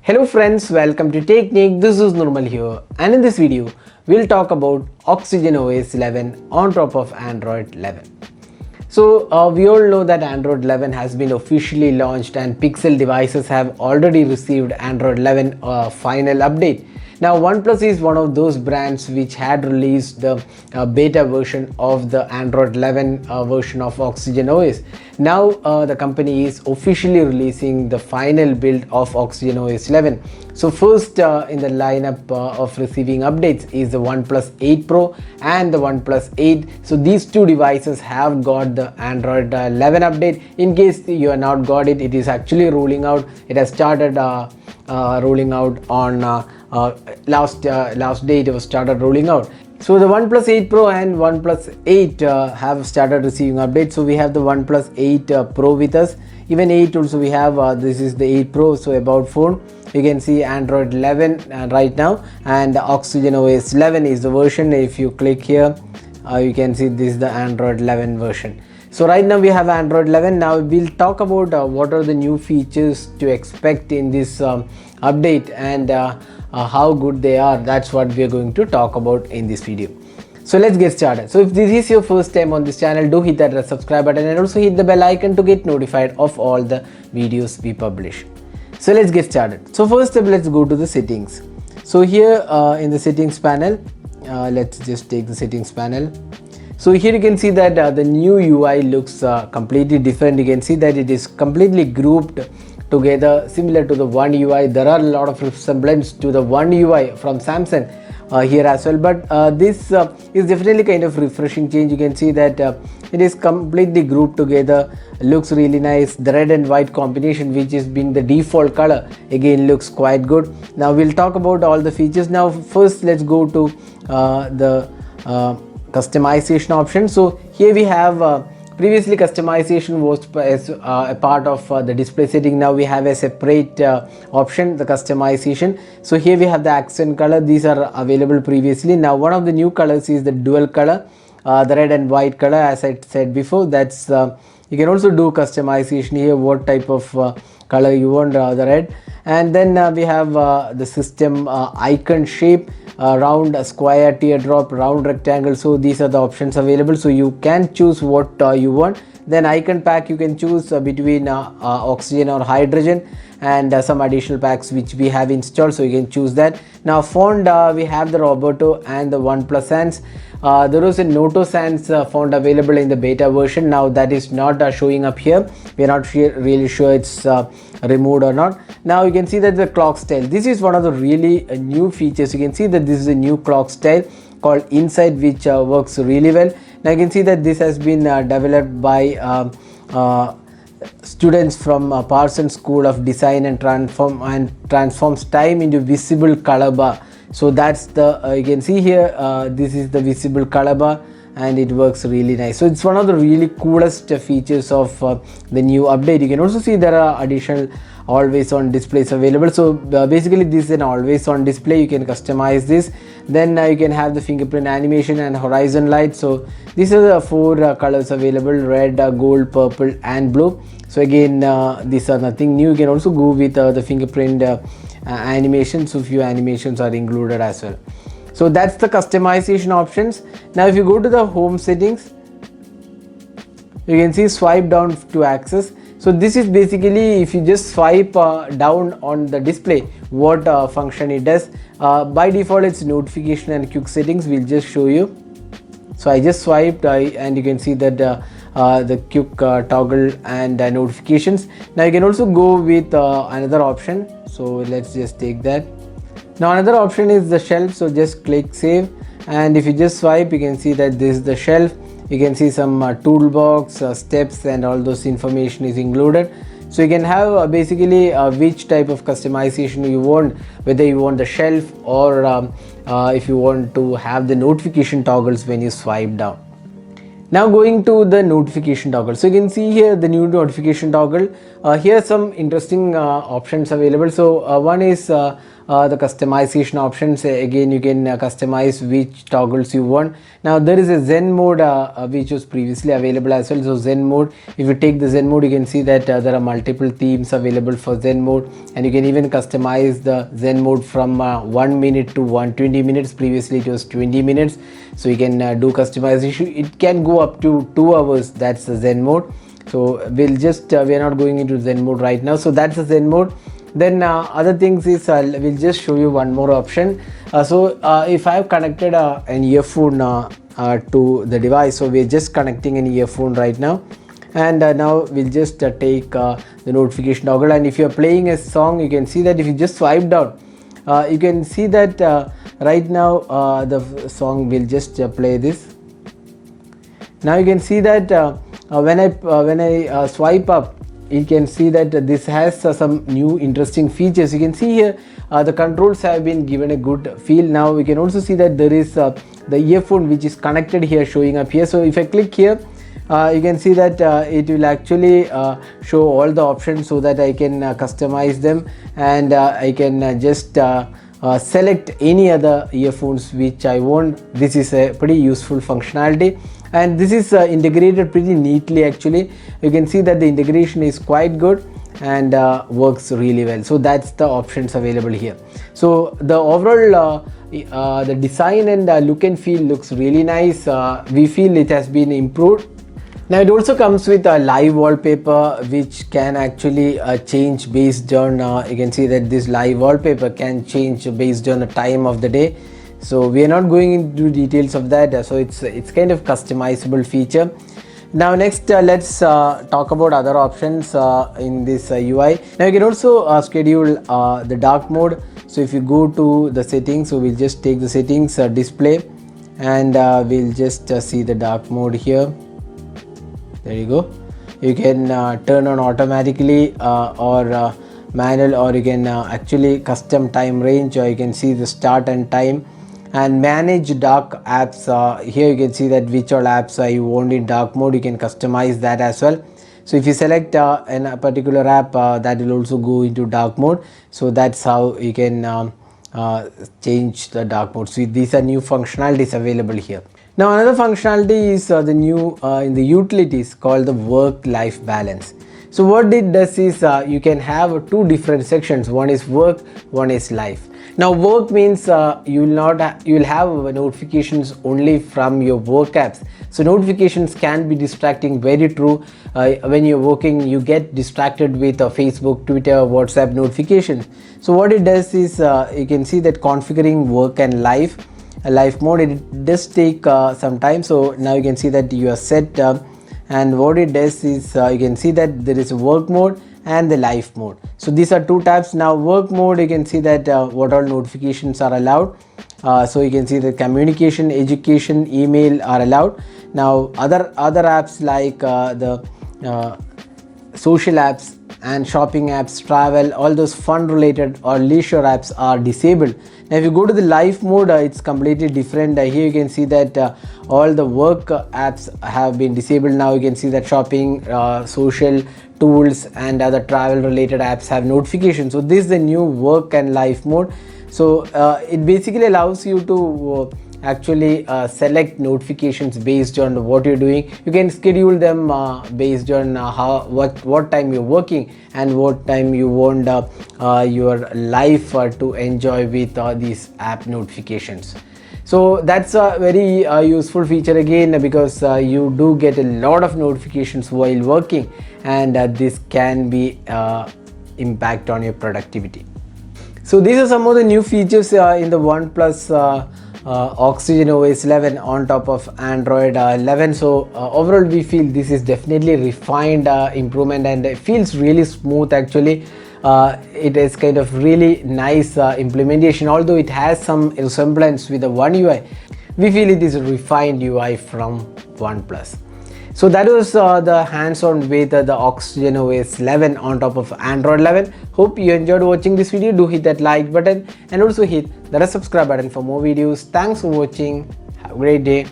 Hello friends, welcome to Technique. This is Nirmal here, and in this video we'll talk about Oxygen OS 11 on top of Android 11. So we all know that Android 11 has been officially launched and Pixel devices have already received Android 11 final update. Now OnePlus is one of those brands which had released the beta version of the Android 11 version of Oxygen OS. Now the company is officially releasing the final build of Oxygen OS 11. So first in the lineup of receiving updates is the OnePlus 8 Pro and the OnePlus 8. So these two devices have got the Android 11 update. In case you have not got it, it is actually rolling out. It has started rolling out on last day. It was started rolling out. So the OnePlus 8 Pro and OnePlus 8 have started receiving updates. So we have the OnePlus 8 Pro with us. Even 8 also we have. This is the 8 Pro. So about phone, you can see Android 11 right now, and Oxygen OS 11 is the version. If you click here, you can see this is the Android 11 version. So right now we have Android 11. Now we'll talk about what are the new features to expect in this update and how good they are. That's what we are going to talk about in this video. So let's get started. So if this is your first time on this channel, do hit that red subscribe button and also hit the bell icon to get notified of all the videos we publish. So let's get started. So first up, let's go to the settings. So here in the settings panel, let's just take the settings panel. So here you can see that the new UI looks completely different. You can see that it is completely grouped together, similar to the One UI. There are a lot of resemblance to the One UI from Samsung here as well, but this is definitely kind of refreshing change. You can see that it is completely grouped together, looks really nice. The red and white combination, which is being the default color, again looks quite good. Now we'll talk about all the features. Now first let's go to the customization option. So here we have previously customization was as a part of the display setting. Now we have a separate option, the customization. So here we have the accent color. These are available previously. Now one of the new colors is the dual color, the red and white color. As I said before, that's you can also do customization here, what type of color you want, the red. And then we have the system icon shape, round, square, teardrop, round, rectangle. So these are the options available, so you can choose what you want. Then icon pack, you can choose between oxygen or hydrogen, and some additional packs which we have installed, so you can choose that. Now font, we have the Roberto and the OnePlus Sans. There was a Noto Sans font available in the beta version. Now that is not showing up here. We are not really sure it's removed or not. Now you can see that the clock style, this is one of the really new features. You can see that this is a new clock style called Insight, which works really well. Now you can see that this has been developed by students from Parsons School of Design and transforms time into visible color bar. So that's the you can see here, this is the visible color bar, and it works really nice. So it's one of the really coolest features of the new update. You can also see there are additional always on displays available. So basically this is an always on display. You can customize this. Then you can have the fingerprint animation and horizon light. So these are the four colors available: red, gold, purple and blue. So again these are nothing new. You can also go with the fingerprint animation. So few animations are included as well. So that's the customization options. Now if you go to the home settings, you can see swipe down to access. So this is basically, if you just swipe down on the display, what function it does. By default it's notification and quick settings. We'll just show you. So I just swiped and you can see that the quick toggle and notifications. Now you can also go with another option. So let's just take that. Now another option is the shelf. So just click save, and if you just swipe, you can see that this is the shelf. You can see some toolbox, steps, and all those information is included. So you can have basically which type of customization you want, whether you want the shelf or if you want to have the notification toggles when you swipe down. Now going to the notification toggle. So you can see here the new notification toggle. Here are some interesting options available. So one is the customization options. Again, you can customize which toggles you want. Now there is a Zen mode which was previously available as well. So Zen mode, if you take the Zen mode, you can see that there are multiple themes available for Zen mode, and you can even customize the Zen mode from 1 minute to 120 minutes. Previously it was 20 minutes, so you can do customization. It can go up to 2 hours. That's the Zen mode. So we'll just we are not going into Zen mode right now. So that's the Zen mode. Then other things is we'll just show you one more option. If I have connected an earphone to the device, so we're just connecting an earphone right now, and now we'll just take the notification toggle, and if you're playing a song, you can see that if you just swipe down, you can see that right now the song will just play this. Now you can see that when I swipe up, you can see that this has some new interesting features. You can see here the controls have been given a good feel. Now we can also see that there is the earphone which is connected here, showing up here. So if I click here, you can see that it will actually show all the options, so that I can customize them, and I can just select any other earphones which I want. This is a pretty useful functionality, and this is integrated pretty neatly. Actually, you can see that the integration is quite good and works really well. So that's the options available here. So the overall the design and look and feel looks really nice. We feel it has been improved. Now it also comes with a live wallpaper which can actually change based on you can see that this live wallpaper can change based on the time of the day. So we are not going into details of that, so it's kind of customizable feature. Now next let's talk about other options in this UI. Now you can also schedule the dark mode. So if you go to the settings, so we'll just take the settings display, and we'll just see the dark mode here. There you go. You can turn on automatically or manual, or you can actually custom time range, or you can see the start and time, and manage dark apps. Here you can see that which all apps you want in dark mode. You can customize that as well. So if you select a particular app, that will also go into dark mode. So that's how you can change the dark mode. So these are new functionalities available here. Now another functionality is the new in the utilities called the work-life balance. So what it does is you can have two different sections. One is work, one is life. Now work means you will have notifications only from your work apps. So notifications can be distracting, very true. When you're working, you get distracted with Facebook, Twitter, WhatsApp notifications. So what it does is you can see that configuring work and life mode, it does take some time. So now you can see that you are set, and what it does is you can see that there is a work mode and the life mode. So these are two tabs. Now work mode, you can see that what all notifications are allowed. So you can see that communication, education, email are allowed. Now other apps like the social apps and shopping apps, travel, all those fun related or leisure apps are disabled. Now if you go to the life mode, it's completely different. Here you can see that all the work apps have been disabled. Now you can see that shopping, social, tools and other travel related apps have notifications. So this is the new work and life mode. So it basically allows you to actually select notifications based on what you're doing. You can schedule them based on what time you're working and what time you want your life to enjoy with these app notifications. So that's a very useful feature again, because you do get a lot of notifications while working, and this can be impact on your productivity. So these are some of the new features in the OnePlus Oxygen OS 11 on top of Android 11. So overall we feel this is definitely refined improvement, and it feels really smooth actually. It is kind of really nice implementation. Although it has some resemblance with the One UI, we feel it is a refined UI from OnePlus. So that was the hands-on with the Oxygen OS 11 on top of Android 11. Hope you enjoyed watching this video. Do hit that like button and also hit the subscribe button for more videos. Thanks for watching. Have a great day.